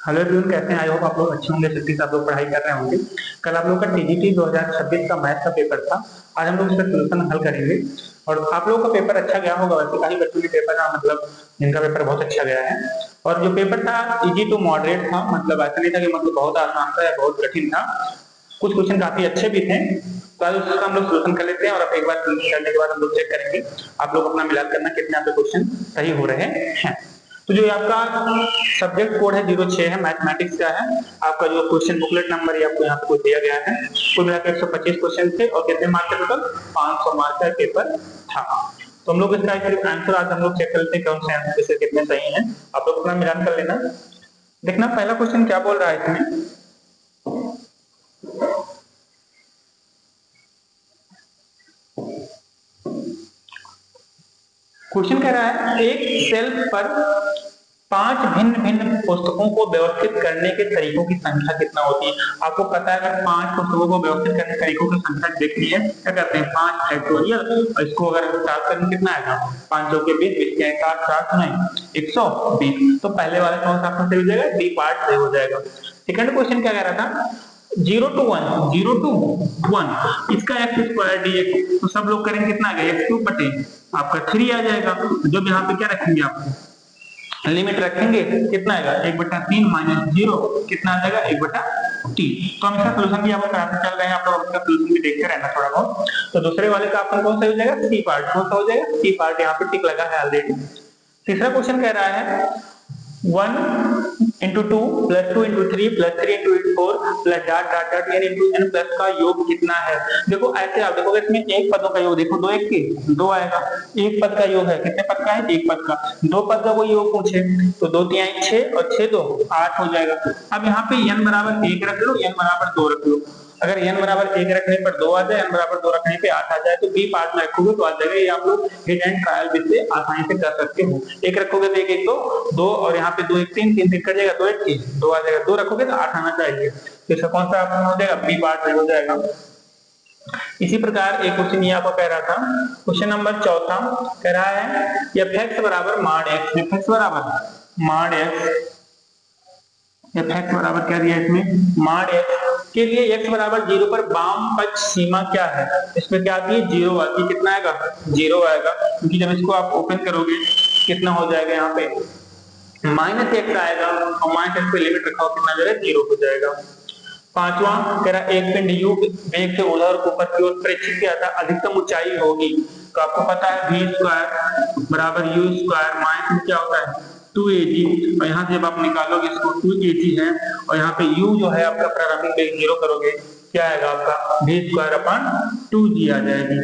Hello everyone, कैसे हैं? I hope आप लोग अच्छे होंगे। छुट्टी से आप लोग पढ़ाई कर रहे होंगे। कल आप लोग का टीजीटी 2026 का मैथ का पेपर था। आज हम लोग इसका सोल्यूशन हल करेंगे और आप लोगों का पेपर अच्छा गया होगा। वैसे कई बच्चों के पेपर का मतलब जिनका पेपर बहुत अच्छा गया है। और जो पेपर था इजी टू मॉडरेट था, मतलब ऐसा नहीं था कि मतलब बहुत आसान था या बहुत कठिन था। कुछ क्वेश्चन काफी अच्छे भी थे। तो आज उसका हम लोग सोल्यूशन कर लेते हैं और अब एक बार सोल्यूशन करने के बाद हम लोग चेक करेंगे आप लोग अपना मिलान करना कितने आपके क्वेश्चन सही हो रहे हैं। तो जो आपका सब्जेक्ट कोड है 06 है, मैथमेटिक्स का है। आपका जो क्वेश्चन बुकलेट नंबर है आपको यहाँ पे दिया गया है। कुल मिलाकर 125 क्वेश्चन थे और कितने मार्क्स थे टोटल? 500 मार्क्स का पेपर था। तो हम लोग इसका आंसर आज हम लोग चेक कर लेते हैं कौन से आंसर से कितने सही हैं। आप लोग अपना मिलान कर लेना। देखना पहला क्वेश्चन क्या बोल रहा है इसमें। क्वेश्चन कह रहा है एक शेल्फ पर 5 भिन्न भिन्न पुस्तकों को व्यवस्थित करने के तरीकों की संख्या कितना होती है। आपको पता है अगर 5 पुस्तकों को व्यवस्थित करने के तरीकों की संख्या देखनी है क्या करते हैं 5 फैक्टोरियल और इसको अगर स्टार्ट करने कितना आएगा 5 के 20 20 के 60 60 नहीं 120। तो पहले वाला कौन सा आपका सही हो जाएगा? डी पार्ट सही हो जाएगा। सेकंड क्वेश्चन क्या कह रहा था 0 to 1 इसका एक्स स्क्वायर डी एक्स। तो सब लोग करेंगे कितना आ गया x³ बटे आपका 3 आ जाएगा। जब यहाँ पे क्या रखेंगे आप लिमिट रखेंगे कितना आएगा 1/3 माइनस 0 कितना आ जाएगा 1/3। तो हम इसका सोल्यूशन भी आपको कराते चल रहे हैं। आप लोग इसका सोल्यूशन भी देखते रहना थोड़ा बहुत। तो दूसरे वाले का आपका कौन सा हो जाएगा? C part. कौन सा हो जाएगा? C part. यहाँ पे टिक लगा है ऑलरेडी। तीसरा क्वेश्चन कह रहा है 1 into 2 plus 2 into 3 plus 3 into 4 plus dot dot dot n into n plus का योग कितना है। देखो ऐसे आप देखोगे इसमें एक पदों का योग देखो 2 1 के 2 आएगा। एक पद का योग है कितने पद का है? एक पद का। दो पद का कोई योग पूछे तो 2 3 6 और 6 2 8 हो जाएगा। अब यहाँ पे n बराबर 1 रख लो, n बराबर 2 रख लो। अगर n बराबर 1 रखने पर 2 आ जाए, n बराबर 2 रखने पे 8 आ जाए तो बी पार्ट में रखोगे तो आ जाएगा। ये आप लोग हिट एंड ट्रायल भी से आसानी से कर सकते हो। एक रखोगे तो 1 1 2 और यहाँ पे 2 1 3 3 3 कट जाएगा 2 1 3 2 आ जाएगा। 2 रखोगे तो 8 आना चाहिए। तो इसका कौन सा ऑप्शन हो जाएगा? बी पार्ट हो जाएगा। इसी प्रकार एक क्वेश्चन ये आपको कह रहा था क्वेश्चन नंबर चौथा कह रहा है f(x) बराबर mod x। f(x) बराबर mod x। f(x) बराबर क्या दिया इसमें? mod x के लिए x बराबर 0 पर वाम पक्ष सीमा क्या है? इसमें क्या आती है? 0 आती है। कितना आएगा? 0 आएगा। क्योंकि जब इसको आप ओपन करोगे कितना हो जाएगा यहाँ पे -x आएगा और -x पे लिमिट रखा हो कितना जाएगा 0 हो जाएगा। पांचवा कह रहा एक पिंड u वेग से उधर ऊपर की ओर प्रेक्षित किया था अधिकतम ऊंचाई होगी। तो आपको पता है v² बराबर u² माइनस क्या होता है 2ag। और यहाँ से जब आप निकालोगे इसको 2ag है और यहाँ पे u जो है आपका प्रारंभिक वेग 0 करोगे क्या आएगा आपका v²/2g आ जाएगी।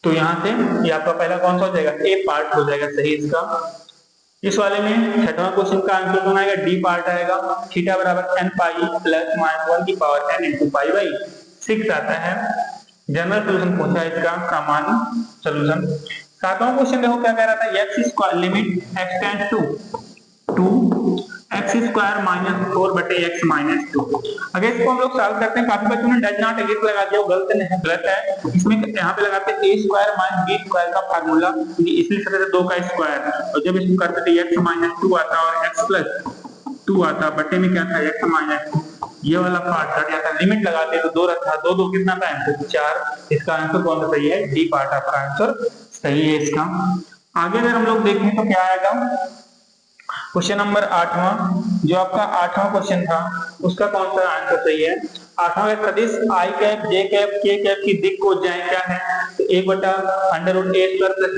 तो यहाँ से ये आपका पहला कौन सा हो जाएगा? ए पार्ट हो जाएगा सही इसका। इस वाले में छठवां क्वेश्चन का आंसर कौन आएगा? डी पार्ट आएगा। थीटा बराबर n पाई प्लस -1 की power n into pi by 6 आता है। जनरल सोल्यूशन पूछा है इसका, सामान्य सोल्यूशन। सातवां क्वेश्चन देखो क्या कह रहा था x square limit x tends to x² - 4 बटे x - 2। अगर इसको हम लोग सॉल्व करते हैं काफी बच्चों ने डज नॉट एग्जिस्ट लगा दिया, गलत नहीं गलत है। इसमें यहाँ पे लगाते हैं a² - b² का फार्मूला, इसलिए सबसे 2 का स्क्वायर और जब इसको करते थे x - 2 आता और x + 2 आता बटे में क्या था x - 2। ये वाला पार्ट कट जाता। लिमिट लगाते तो 2 रखा 2 2 कितना था 4। इसका आंसर कौन सा सही है? डी पार्ट आपका आंसर सही है इसका। आगे अगर हम लोग देखें तो क्या आएगा क्वेश्चन नंबर 8वां। जो आपका 8वां क्वेश्चन था उसका कौन सा आंसर सही है? 8वां का सदिश i cap j cap k cap की दिक् को ज्या क्या है? तो 1/√a² +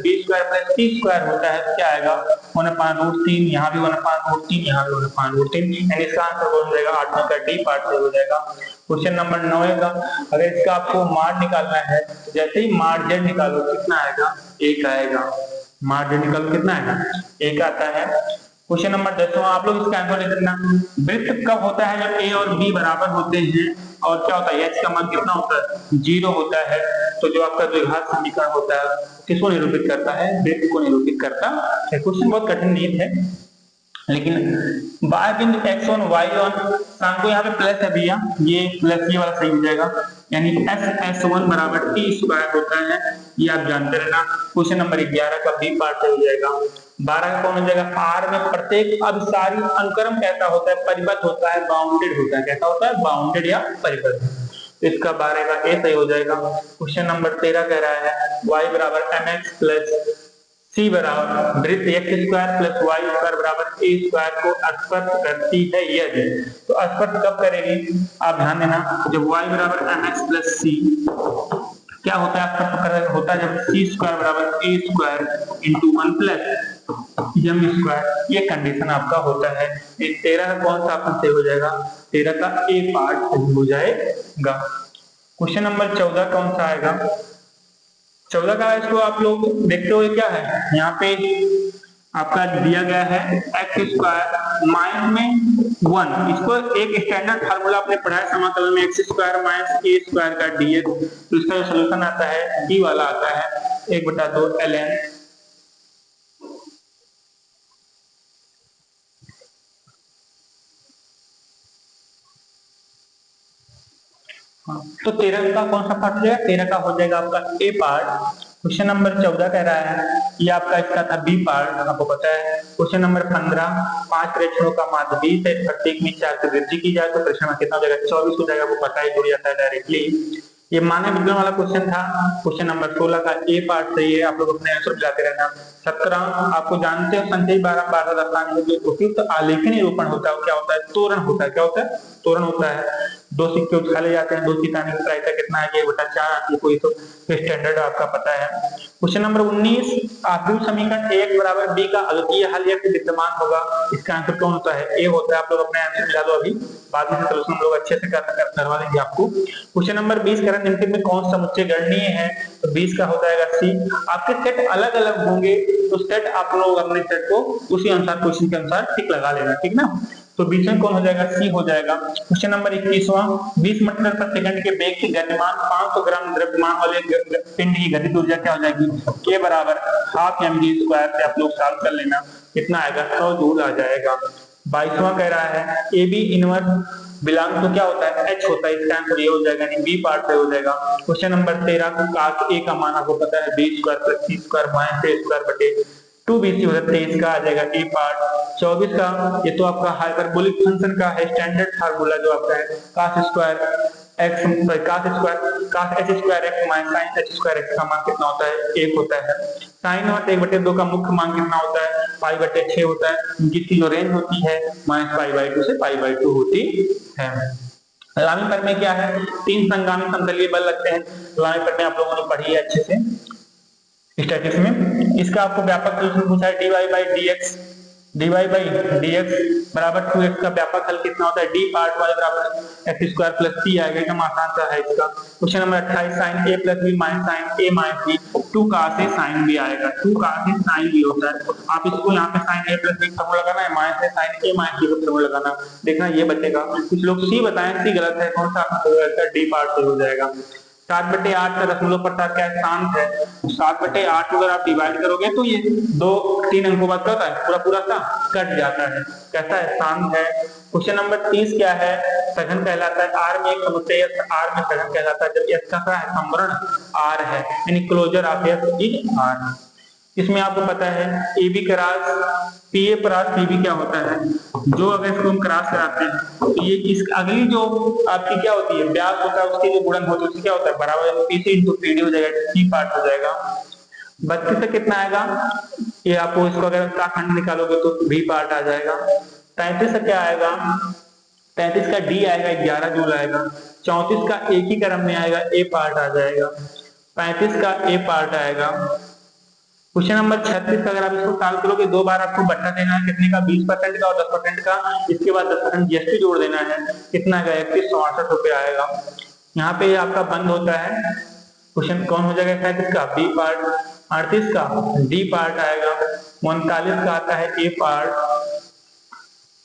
b² + c² होता है। क्या आएगा 1/√3। यहाँ भी 1/√3 यहाँ भी 1/√3। यानी इसका आंसर कौन हो जाएगा? 8वां का डी पार्ट हो जाएगा। क्वेश्चन नंबर 9 का अगर इसका आपको मार्ड निकालना है जैसे ही मार्ड z निकालो कितना आएगा? 1 आएगा। मार्ड z निकालो कितना आएगा? 1 आता है। क्वेश्चन नंबर 10वां आप लोग इसका आंसर लिख देना। वृत्त कब होता है? जब a और b बराबर होते हैं और क्या होता है x का मान कितना होता है? 0 होता है। तो जो आपका द्विघात समीकरण होता है किसको निरूपित करता है? वृत्त को निरूपित करता है। क्वेश्चन बहुत कठिन नहीं है लेकिन बाय बिंदु x1 y1 शाम को यहाँ पे प्लस है भैया, ये प्लस ये वाला सही हो जाएगा। यानी s1 बराबर t² होता है, ये आप जानते रहना। क्वेश्चन नंबर 11 का बी पार्ट हो जाएगा। 12 का कौन हो जाएगा? आर में प्रत्येक अभिसारी अनुक्रम कैसा होता है? परिबद्ध होता है, बाउंडेड होता है। कैसा होता है? बाउंडेड या परिबद्ध। तो इसका 12 का ए सही हो जाएगा। क्वेश्चन नंबर 13 कह रहा है y बराबर mx प्लस सी बराबर वृत्त x square plus y square बराबर ए स्क्वायर को स्पर्श करती है यदि। तो स्पर्श कब करेगी? आप ध्यान देना, जब y बराबर mx प्लस सी क्या होता है? स्पर्श होता है जब सी स्क्वायर बराबर ए square into 1 plus M square. ये कंडीशन आपका होता है। 13 का कौन सा आपका सही हो जाएगा? 13 का ए पार्ट सही हो जाएगा। क्वेश्चन नंबर 14 कौन सा आएगा? 14 का इसको आप लोग देखते हुए क्या है, यहाँ पे आपका दिया गया है एक्स स्क्वायर माइनस में 1। इसको एक स्टैंडर्ड फार्मूला आपने पढ़ा है समाकलन में, एक्स स्क्वायर माइनस ए स्क्वायर का डीएक्स। तो इसका जो सोल्यूशन आता है डी वाला आता है 1/2 ln। तो 13 का कौन सा पार्ट हो जाएगा? 13 का हो जाएगा आपका ए पार्ट। क्वेश्चन नंबर 14 कह रहा है, ये आपका इसका था बी पार्ट, आपको पता है। क्वेश्चन नंबर 15, 5 प्रेक्षणों का माध्य 20 है, प्रत्येक में 4 की वृद्धि की जाए तो प्रेक्षण कितना हो जाएगा? 24 हो जाएगा। वो पता ही जुड़ जाता है डायरेक्टली। ये मानव विज्ञान वाला क्वेश्चन था। क्वेश्चन नंबर 16 का ए पार्ट सही है। आप लोग अपने आंसर मिलाते रहना। 17 आपको जानते हो संचयी 12 दस्तान में जो उपयुक्त आलेखी निरूपण होता है वो क्या होता है? तोरण होता है। क्या होता है? तोरण होता है। 2 सिक्के उछाले जाते हैं, 2 सिक्के की प्रायिकता कितना है? 1/4 आती है। कोई तो स्टैंडर्ड आपका पता है। क्वेश्चन नंबर 19, आव्यूह समीकरण a बराबर b का अद्वितीय हल यदि विद्यमान होगा, इसका आंसर कौन होता है? ए होता है। आप लोग अपने आंसर मिला दो, अभी बाद में सोल्यूशन हम लोग अच्छे से करवा लेंगे आपको। क्वेश्चन नंबर 20 करण निम्नलिखित में कौन सा मुझसे गणनीय है? तो 20 का हो जाएगा सी। आपके सेट अलग अलग होंगे तो सेट आप लोग अपने सेट को उसी अनुसार क्वेश्चन के अनुसार टिक लगा लेना, ठीक ना। तो 20 में कौन हो जाएगा? सी हो जाएगा। क्वेश्चन नंबर 21वां, 20 मीटर प्रति सेकंड के वेग से गतिमान 500 ग्राम द्रव्यमान वाले पिंड की गतिज ऊर्जा क्या हो जाएगी? के बराबर हाफ mg स्क्वायर से आप लोग सॉल्व कर लेना, कितना आएगा? 100 जूल आ जाएगा। 22वां कह रहा है ए बी इनवर्स बिलोंग तो क्या होता है? एच होता है। इसका आंसर ये हो जाएगा, नहीं बी पार्ट से हो जाएगा। क्वेश्चन नंबर 13, काश ए का मान आपको पता है बी स्क्वायर प्लस सी स्क्वायर माइनस ए स्क्वायर बटे 2bc हो जाता है। इसका आ जाएगा ए पार्ट। 24 का ये तो आपका हाइपरबोलिक फंक्शन का है स्टैंडर्ड फार्मूला जो आपका है cosh square x cosh h square x minus sine h square x का मान कितना होता है? 1 होता है। साइन और 1/2 का मुख्य मान कितना होता है? π/6 होता है, जिसकी जो रेंज होती है -π/2 से π/2 होती है। लामी पर में क्या है? 3 संगामी समतलीय बल लगते हैं। लामी पर में आप लोगों ने पढ़ी है अच्छे से स्टैटिक्स में। इसका आपको व्यापक सोल्यूशन पूछा है dy बाई dx बराबर 2x का व्यापक हल कितना होता है? डी पार्ट वाले बराबर एक्स स्क्वायर प्लस सी आएगा। एकदम आसान सा है इसका। क्वेश्चन नंबर 28, साइन ए प्लस बी माइनस साइन ए माइनस बी 2 cos ए साइन बी आएगा। 2 cos ए साइन बी होता है। आप इसको यहाँ पे साइन ए प्लस बी फॉर्मूला लगाना है, माइनस है साइन ए माइनस बी का फॉर्मूला लगाना। देखना ये बचेगा। कुछ लोग सी बताएं, सी गलत है। कौन सा आपका डी पार्ट से हो जाएगा। 7/8 का दशमलव प्रसार क्या शांत है? 7/8 अगर आप डिवाइड करोगे तो ये 2-3 अंकों बाद क्या होता है? पूरा पूरा सा कट जाता है। कैसा है? शांत है। क्वेश्चन नंबर 30 क्या है? सघन कहलाता है। आर में एक समुच्चय आर में सघन कहलाता है जब एस का क्या है? संवरण आर है, यानी closure of S is R. इसमें आपको पता है A B cross PA cross PB क्या होता है? जो अगर इसको हम क्रॉस कराते हैं तो ये इस अगली जो आपकी क्या होती है? व्यास होता है, उसकी जो गुणन होता है उसकी क्या होता है? बराबर पीसी इंटू पीडी हो जाएगा, सी पार्ट हो जाएगा। 32 से कितना आएगा? ये आपको इसको अगर का खंड निकालोगे तो बी पार्ट आ जाएगा। 33 से क्या आएगा? 33 का डी आएगा 11 जूल आएगा। 34 का एक ही क्रम में आएगा, ए पार्ट आ जाएगा। 35 का ए पार्ट आएगा। क्वेश्चन नंबर 36 का अगर आप इसको सॉल्व करोगे 2 बार आपको बट्टा देना है, कितने का? 20% का और 10% का। इसके बाद 10% जीएसटी जोड़ देना है, कितना आएगा? 3168 रुपए आएगा। यहाँ पे आपका बंद होता है। क्वेश्चन कौन हो जाएगा? 37 का बी पार्ट, 38 का डी पार्ट आएगा, 39 का आता है ए पार्ट।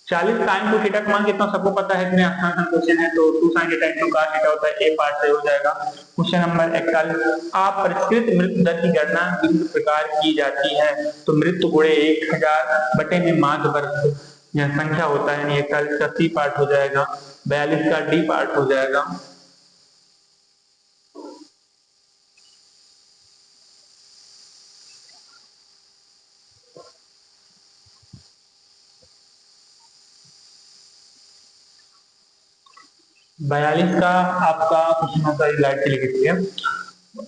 40 साइन टू थीटा का मान कितना सबको पता है, इतने आसान क्वेश्चन है। तो 2 sin theta into cos theta होता है, ए पार्ट से हो जाएगा। क्वेश्चन नंबर 41, आप परिष्कृत मृत्यु दर की गणना निम्न प्रकार की जाती है। तो मृत्यु गुणे 1000 बटे में माध्य वर्ग यह संख्या होता है, 41 का सी पार्ट हो जाएगा, 42 का डी पार्ट हो जाएगा। 42 का आपका क्वेश्चन होता है, लाइट चली गई है।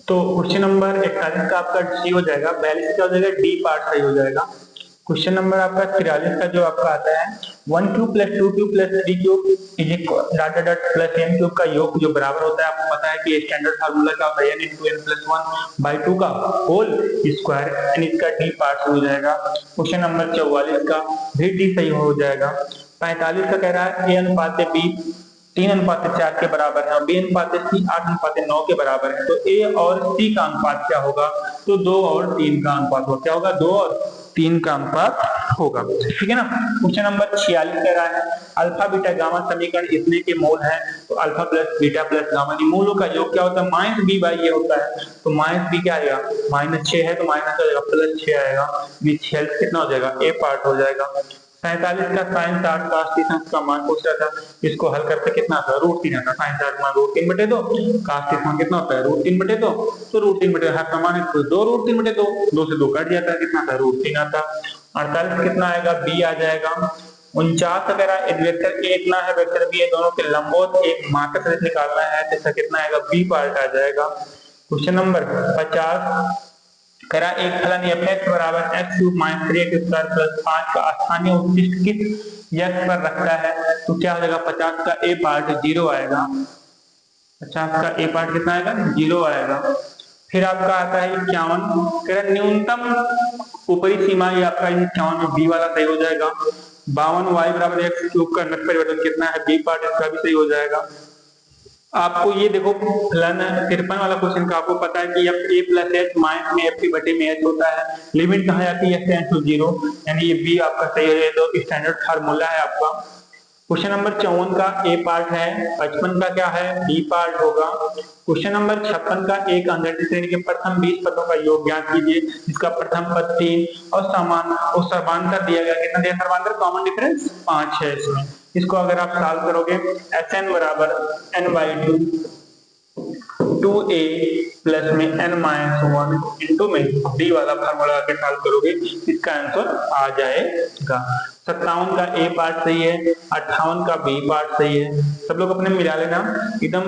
तो क्वेश्चन नंबर 41 का आपका डी हो जाएगा, 42 का हो जाएगा डी पार्ट सही हो जाएगा। क्वेश्चन नंबर आपका 43 का जो आपका आता है 1 cube plus 2 cube plus 3 cube is equal dot dot plus n cube का योग जो बराबर होता है, आपको पता है कि स्टैंडर्ड फार्मूला क्या होता है, n इंटू n प्लस 1/2 का होल स्क्वायर, यानी इसका डी पार्ट हो जाएगा। क्वेश्चन नंबर 44 का भी डी सही हो जाएगा। 45 का कह रहा है a अनुपात b 3:4 के बराबर है और b अनुपात c 8:9 के बराबर है, तो a और c का अनुपात क्या होगा, तो 2 और 3 का अनुपात होगा। क्या होगा, 2 और 3 का अनुपात होगा। ठीक है ना। क्वेश्चन नंबर 46 कह रहा है अल्फा बीटा गामा समीकरण इतने के मोल है, तो alpha plus beta plus gamma मूलों का योग क्या होता है, माइनस बी बाई ये होता है, तो माइनस बी क्या आएगा, -6 है तो माइनस हो जाएगा +6 आएगा, बी 6 कितना हो जाएगा, ए पार्ट हो जाएगा। 47 का साइन 60 का अस्थितांक का मान पूछ रहा था, इसको हल करके कितना आता है, √3 आता है। साइन 60 मान √3/2, का अस्थितांक कितना होता है, √3/2, तो √3/2 हर का मान है तो 2 √3/2, 2 से 2 कट जाता है, कितना आता है, √3 आता है। 48 कितना आएगा, बी आ जाएगा। 49 अगर वेक्टर ए इतना है, वेक्टर बी है, दोनों के लंबवत एक मार्कर सदिश निकालना है, तो कितना आएगा, बी पार्ट आ जाएगा। क्वेश्चन नंबर 50 करा एक फलन f(x) बराबर x³ - 3x² + 5 का स्थानीय उत्कृष्ट किस x पर रखता है, तो क्या हो जाएगा, 50 का ए पार्ट 0 आएगा। 50 का ए पार्ट कितना आएगा, 0 आएगा। फिर आपका आता है 51 कह न्यूनतम ऊपरी सीमा, ये आपका 51 में बी वाला सही हो जाएगा। 52 y बराबर x³ का नट परिवर्तन कितना है, बी पार्ट इसका भी सही हो जाएगा। आपको ये देखो फलन 53 वाला क्वेश्चन का आपको पता है कि ए प्लस एच माइनस में एफ की बटे में एच होता है, लिमिट कहाँ जाती है, टेंड्स टू 0, यानी ये बी आपका सही है, तो स्टैंडर्ड फार्मूला है आपका। क्वेश्चन नंबर 54 का ए पार्ट है, 55 का क्या है, बी पार्ट होगा। क्वेश्चन नंबर 56 का एक अंग्रेजी श्रेणी के प्रथम 20 पदों का योग ज्ञात कीजिए, जिसका प्रथम पद 3 और समांतर दिया गया, कितना दिया समांतर, कॉमन डिफरेंस 5 है इसमें। इसको अगर आप सॉल्व करोगे Hn बराबर n/2 2a प्लस में n-1 इंटू में d वाला फार्मूला के सॉल्व करोगे, इसका आंसर आ जाएगा। 57 का ए पार्ट सही है, 58 का बी पार्ट सही है, सब लोग अपने मिला लेना एकदम।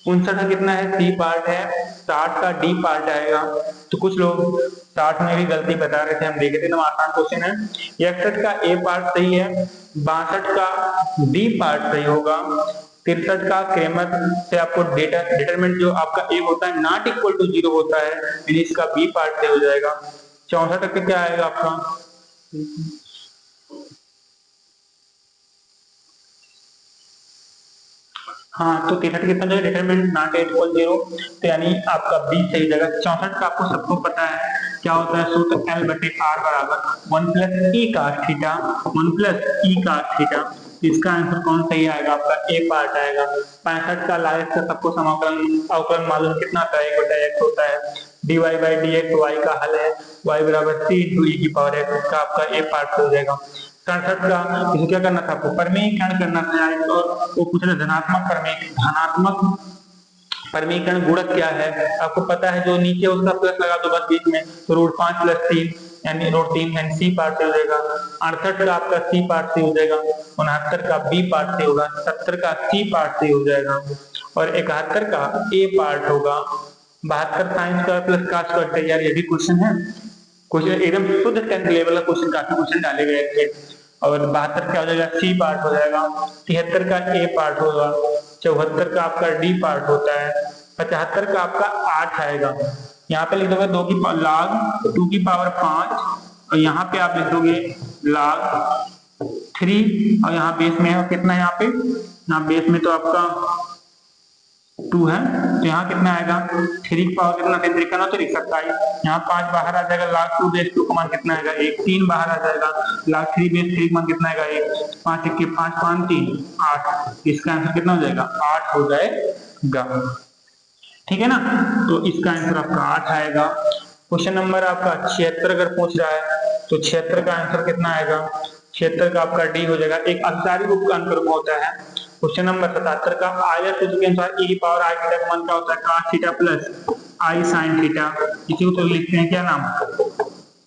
59 का कितना है, सी पार्ट है, 60 का डी पार्ट आएगा। तो कुछ लोग 60 में भी गलती बता रहे थे, हम देखे थे, एकदम आसान क्वेश्चन है। 61 का ए पार्ट सही है, 62 का डी पार्ट सही होगा। 63 का क्रेमर से आपको डिटरमिनेंट जो आपका ए होता है नॉट इक्वल टू 0 होता है, यानी इसका बी पार्ट सही हो जाएगा। 64 तक क्या आएगा आपका, हाँ, तो 63 कितना जो डिटरमिनेंट नॉट इक्वल 0, तो यानी आपका बी सही हो जाएगा। 64 का आपको सबको पता है क्या होता है, सूत्र L/R बराबर 1 + e cos theta 1 + e cos theta. इसका आंसर कौन सही आएगा, आपका ए पार्ट आएगा। 65 का लाइस का सबको समाकलन अवकलन मालूम कितना आता है, 1/x होता है, dy/dx y का हल है, y बराबर c × e⁻x, इसका आपका ए पार्ट हो जाएगा। 67 का इसको क्या करना था, आपको परमीकरण करना था, और वो पूछ रहे धनात्मक परमीकरण गुणक क्या है, आपको पता है, जो नीचे उसका प्लस लगा दो बस बीच में, तो √5 + 3 यानी √3 यानी सी पार्ट से हो जाएगा। 68 का आपका सी पार्ट से हो जाएगा, 69 का बी पार्ट से होगा, 70 का सी पार्ट से हो जाएगा, और 71 का ए पार्ट होगा। 72 sine square plus cos square, यार ये भी क्वेश्चन है, क्वेश्चन एकदम शुद्ध 10th लेवल का क्वेश्चन, काफी क्वेश्चन डाले गए थे। और 72 क्या हो जाएगा, सी पार्ट हो जाएगा। 73 का ए पार्ट होगा। 74 का आपका डी पार्ट होता है। 75 का आपका 8 आएगा, यहाँ पे लिख दोगे log 2 की पावर 5, और यहाँ पे आप लिख दोगे log 3, और यहाँ बेस में है कितना है, यहाँ पे यहाँ बेस में तो आपका 2 है, तो यहाँ कितना आएगा, 3 की पावर कितना, 3 का 27, यहाँ 5 बाहर आ जाएगा, log 2 बेस 2 का मान कितना आएगा, 1, 3 बाहर आ जाएगा, log 3 बेस 3 का मान कितना आएगा, 1, 5 1 के 5 5 3 8, इसका आंसर कितना हो जाएगा, 8 हो जाएगा। ठीक है ना, तो इसका आंसर आपका 8 आएगा। क्वेश्चन नंबर आपका 76 अगर पूछ रहा है, तो 76 का आंसर कितना आएगा, 76 का आपका डी हो जाएगा। एक अभिसारी रूप का अंतर होता है। क्वेश्चन नंबर 77 का आयत सूत्र के अनुसार e पावर i थीटा का मान क्या होता है, cos theta plus i sin theta, इसी को तो लिखते हैं क्या नाम,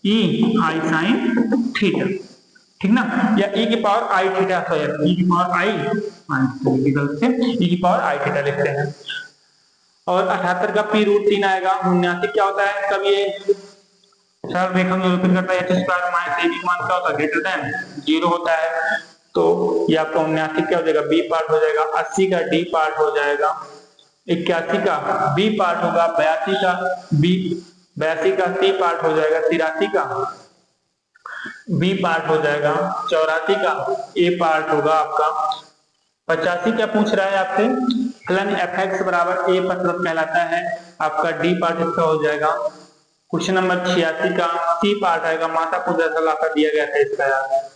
e i sin थीटा। ठीक ना, या e की पावर आई थीटा, e की पावर आई से e की पावर आई थीटा लिखते हैं। और 78 का पी रूट 3 आएगा। 79 क्या होता है, कब ये सरल रेखा में निरूपित करता है, h स्क्वायर माइनस ab मान क्या होता है, ग्रेटर देन 0 होता है। तो ये आपका 79 क्या हो जाएगा, बी पार्ट हो जाएगा। 80 का डी पार्ट हो जाएगा। 81 का बी पार्ट होगा। 82 का सी पार्ट हो जाएगा। 83 का बी पार्ट हो जाएगा। 84 का ए पार्ट होगा आपका। 85 क्या पूछ रहा है आपसे, फलन एफ एक्स बराबर ए पर कहलाता है, आपका डी पार्ट इसका हो जाएगा। क्वेश्चन नंबर 86 का सी पार्ट आएगा। माता को जैसा लाकर दिया गया था, इसका यार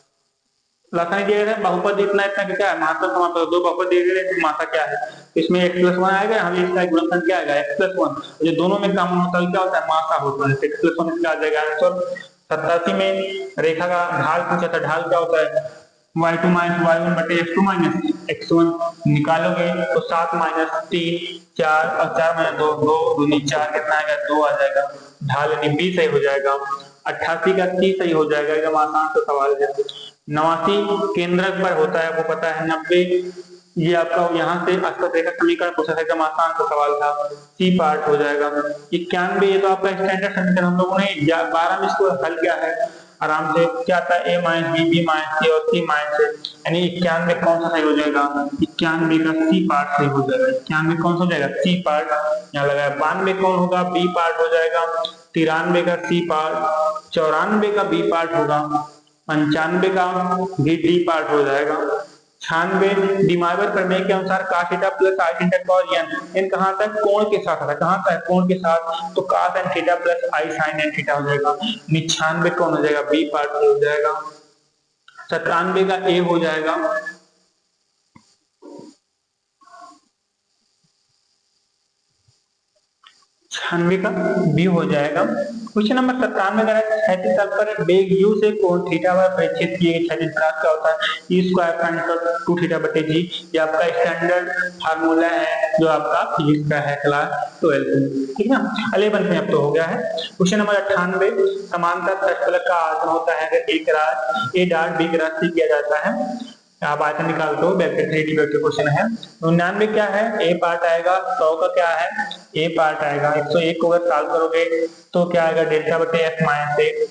लाता नहीं दिया गया था, बहुपद इतना इतना क्या है, माता समाप्त दो बहुपद दिए गए तो माता क्या है, इसमें x + 1 आएगा, हमें इसका गुणनफल क्या आएगा x + 1, जो दोनों में कॉमन होता है क्या होता है, माता होता है, x + 1 इसका आ जाएगा आंसर। 87 में रेखा का ढाल पूछा था, ढाल क्या होता है, y2 - y1 बटे x2 - x1 निकालोगे तो 7 - 3 4 और 4 - 2 2 दूनी 4 कितना आएगा, 2 आ जाएगा। ढाल यानी b सही हो जाएगा। 88 का c सही हो जाएगा, एकदम आसान सा सवाल है। 89 केंद्रक पर होता है, वो पता है। 90 ये आपका यहाँ से अस्पष्ट रेखा समीकरण पूछा था, एकदम आसान सा सवाल था, सी पार्ट हो जाएगा। 91 ये तो आपका स्टैंडर्ड समीकरण, हम लोगों ने 12 में इसको हल किया है आराम से। क्या आता है, a - b, b - c और c - a, यानी 91 कौन सा सही हो जाएगा, 91 का सी पार्ट सही हो जाएगा। 91 कौन सा हो जाएगा, सी पार्ट यहाँ लगाया। 92 कौन होगा, बी पार्ट हो जाएगा। 93 का सी पार्ट। 94 का बी पार्ट होगा। 95 का भी डी पार्ट हो जाएगा। 96 डिमाइवर प्रमेय के अनुसार cos थीटा प्लस आई थीटा cos n, इन कहाँ तक, कोण के साथ आता है, कहाँ तक, कोण के साथ, तो cos n थीटा प्लस आई sin n थीटा हो जाएगा। 96 कौन हो जाएगा, बी पार्ट हो जाएगा। 97 का ए हो जाएगा। 96 का बी हो जाएगा। क्वेश्चन नंबर 97 का है, क्षैतिज तल पर बेग u से कोण थीटा पर प्रेक्षित किए गए क्षैतिज पदार्थ क्या होता है, e स्क्वायर प्राइम 2 थीटा बटे g। ये आपका स्टैंडर्ड फार्मूला है जो आपका फिजिक्स का है क्लास 12 में, ठीक है ना। 11 में अब तो हो गया है। क्वेश्चन नंबर 98 समांतर तटफलक का आयतन होता है अगर एक राशि a डॉट b की राशि किया जाता है, आप आयतन निकाल दो, वेक्टर 3D वेक्टर क्वेश्चन है। 99 क्या है, ए पार्ट आएगा। 100 का क्या है, ए पार्ट आएगा। 101 को अगर सॉल्व करोगे तो क्या आएगा, डेल्टा बटे f माइनस ए।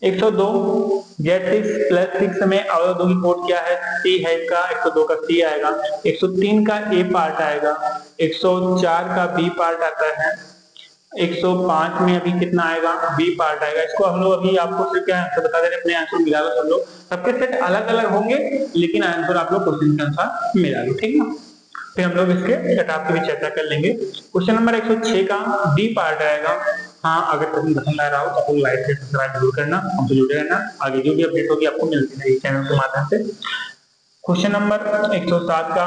102 Z6 + 6 में अवयव 2 की कोट क्या है, C है इसका। 102 का C आएगा। 103 का ए पार्ट आएगा। 104 का बी पार्ट आता है। 105 में अभी कितना आएगा, बी पार्ट आएगा। इसको हम लोग अभी आपको सिर्फ क्या आंसर बता दे रहे, अपने आंसर मिला लो सब लोग, सबके सेट अलग अलग होंगे लेकिन आंसर आप लोग क्वेश्चन के अनुसार मिला लो, ठीक ना। फिर हम लोग इसके सेटअप की भी चर्चा कर लेंगे। क्वेश्चन नंबर 106 का डी पार्ट आएगा। हाँ, अगर तुम्हें पसंद आ रहा हो तो आप लाइक से सब्सक्राइब जरूर करना, हमसे जुड़े रहना, आगे जो भी अपडेट होगी आपको मिलती रहेगी चैनल के माध्यम से। क्वेश्चन नंबर 107 का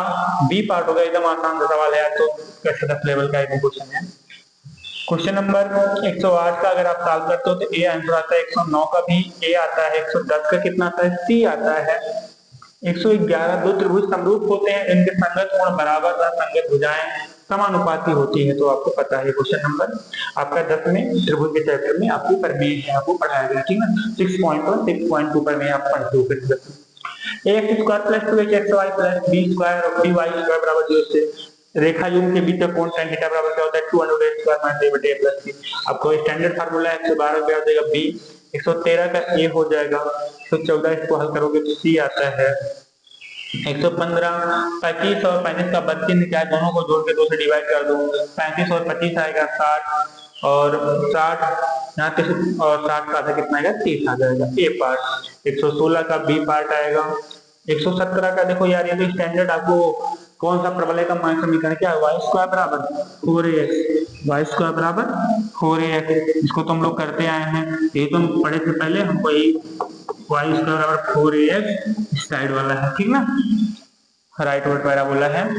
बी पार्ट होगा, एकदम आसान सा सवाल है, तो कैसे 10 लेवल का एक क्वेश्चन है। क्वेश्चन नंबर 108 का अगर आप सॉल्व करते हो तो ए आंसर आता है। 109 का भी ए आता है। 110 का कितना आता है, सी आता है। 111 दो त्रिभुज समरूप होते हैं, इनके संगत कोण बराबर तथा संगत भुजाएं समानुपाती होती है, तो आपको पता है। क्वेश्चन नंबर आपका 10 में त्रिभुज के चैप्टर में आपको प्रमेय है, आपको पढ़ाया गया, ठीक ना। 6.1 6.2 प्रमेय आप पढ़ दो। ax square plus 2hxy plus b square और by स्क्वायर बराबर 0 से रेखा युग्म के बीच का कोण tan थीटा बराबर क्या होता है, 200 स्क्वायर माइनस a बटे a प्लस c। आपको स्टैंडर्ड फार्मूला है, 112 पे आ जाएगा b। 113 का a हो जाएगा। 114 इसको हल करोगे तो c आता है। 115 25 और 35 का 32 क्या है, दोनों को जोड़ के 2 से डिवाइड कर दो। 35 और 25 आएगा 60 और 60 यहाँ पे और 60 का आधा कितना आएगा, 30 आ जाएगा, ए पार्ट। 116 का बी पार्ट आएगा। 117 का देखो यार, ये तो स्टैंडर्ड आपको कौन सा प्रबलय का मान समीकरण क्या है, वाई स्क्वायर बराबर 4ax, वाई स्क्वायर बराबर 4ax, इसको तो हम लोग करते आए हैं, ये तो हम पढ़े थे पहले, हमको यही वाई स्क्वायर बराबर 4ax साइड वाला है, ठीक ना, राइट वर्ड पैराबोला है।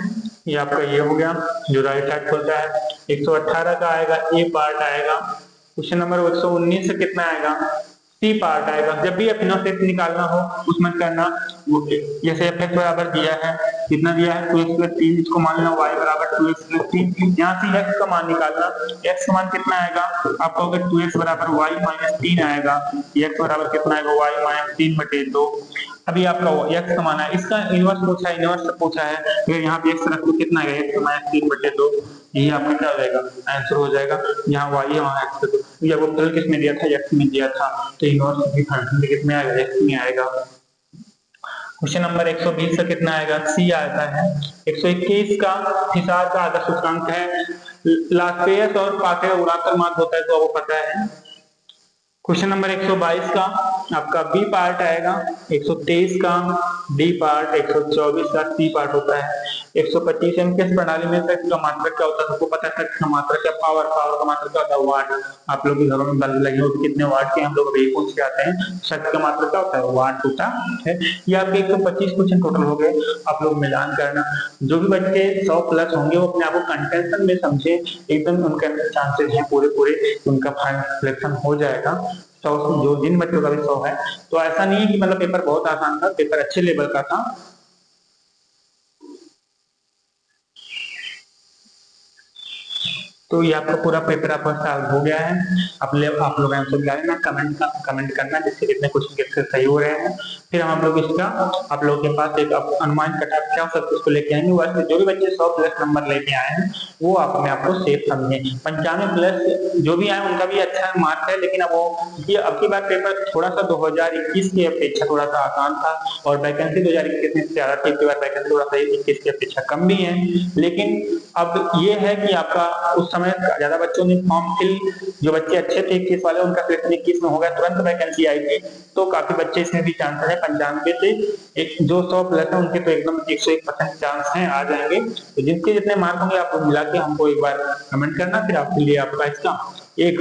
ये आपका ये हो गया जो राइट साइड खुलता है। 118 का आएगा, ए पार्ट आएगा। क्वेश्चन नंबर 119 से कितना आएगा, सी पार्ट आएगा। जब भी एफ इनवर्स एक्स निकालना हो उसमें करना, जैसे एफ एक्स बराबर दिया है, कितना दिया है 2x प्लस 3, इसको मान लेना y बराबर 2x प्लस 3, यहाँ से x का मान निकालना, x का मान कितना आएगा, आप कहोगे 2x बराबर y माइनस 3 आएगा, x बराबर कितना आएगा y माइनस 3/2। अभी आपका x का मान है, इसका इनवर्स पूछा है, इनवर्स पूछा है, अगर यहाँ पे x रख दो कितना आएगा, x माइनस 3/2, यही आपका क्या हो जाएगा, आंसर हो जाएगा। यहाँ y है वहाँ x है, तो ये वो पहले किस में दिया था, x में दिया था, तो इनवर्स भी फंक्शन कितने आएगा, x में आएगा। क्वेश्चन नंबर 120 का कितना आएगा, सी आता है। 121 का फिसार का आदर्श सूचकांक है, लाप्लास और पाके गुणाकर माध्य होता है, तो आपको पता है। क्वेश्चन नंबर 122 का आपका बी पार्ट आएगा, 123 का डी पार्ट, 124 का सी पार्ट होता है। 125 में किस प्रणाली में शक्ति का मात्रक क्या होता है, सबको पता है शक्ति का मात्रक क्या, पावर का मात्रक क्या होता है, वाट। आप लोग के घरों में बल्ब लगे हो तो कितने वाट के हम लोग अभी पूछ के आते हैं, शक्ति का मात्रक क्या होता है, वाट होता है। ये आपके 125 क्वेश्चन टोटल हो गए, आप लोग मिलान करना। जो भी बच्चे 100 प्लस होंगे वो अपने आप को कंटेंशन में समझे, एकदम उनके अंदर चांसेस हैं पूरे उनका फाइनल सिलेक्शन हो जाएगा। 100 जो जिन बच्चों का भी 100 है, तो ऐसा नहीं है कि मतलब पेपर बहुत आसान था, पेपर अच्छे लेवल का था। तो ये आपका पूरा पेपर आपका सॉल्व हो गया है। आप लोग आंसर मिला लेना, कमेंट करना जिससे कितने क्वेश्चन कितने सही हो रहे हैं। फिर हम लोग इसका आप लोगों के पास एक अनुमान कटाप क्या सब कुछ को लेके आएंगे। वैसे जो भी बच्चे 100 प्लस नंबर लेके आए हैं वो अपने आप को सेफ समझे। 95 प्लस जो भी आए उनका भी अच्छा मार्क है, लेकिन अब वो ये अब की बार पेपर थोड़ा सा 2021 की अपेक्षा थोड़ा सा आसान था, और वैकेंसी 2021 में ज्यादा थी, इस बार वैकेंसी थोड़ा सा 21 की अपेक्षा कम भी है। लेकिन अब ये है कि आपका उस समय ज्यादा बच्चों ने फॉर्म फिल, जो बच्चे अच्छे थे 21 वाले उनका सिलेक्शन 21 में हो गया, तुरंत वैकेंसी आई थी, तो काफी बच्चे इसमें भी चांसेस है। 95 से एक जो 100 प्लस है उनके तो एकदम 101% चांस हैं आ जाएंगे। तो जिसके जितने मार्क होंगे आप मिला के हमको एक बार कमेंट करना, फिर आपके लिए आपका इसका एक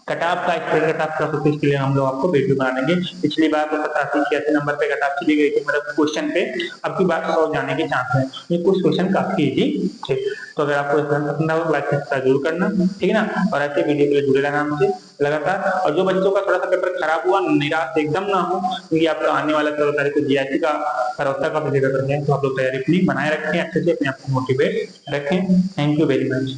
कटाप का कटाप का प्रोसेस के लिए हम लोग आपको वीडियो बना देंगे। पिछली बार तो 87-86 नंबर पे कटाप चली गई थी, मतलब क्वेश्चन पे, अब की बार 100 जाने के चांस है। ये कुछ क्वेश्चन काफी इजी थे। तो अगर आपको पसंद आए तो लाइक सब्सक्राइब जरूर करना, ठीक है ना, और ऐसे वीडियो के लिए जुड़े रहना हमसे लगातार। और जो बच्चों का थोड़ा सा पेपर खराब हुआ, निराश एकदम ना हो, क्योंकि आपका आने वाला 13 तारीख को जीआईसी का भरोसा का पेपर है, तो आप लोग तैयारी अपनी बनाए रखें, अच्छे से अपने आप को मोटिवेट रखें। Thank you very much.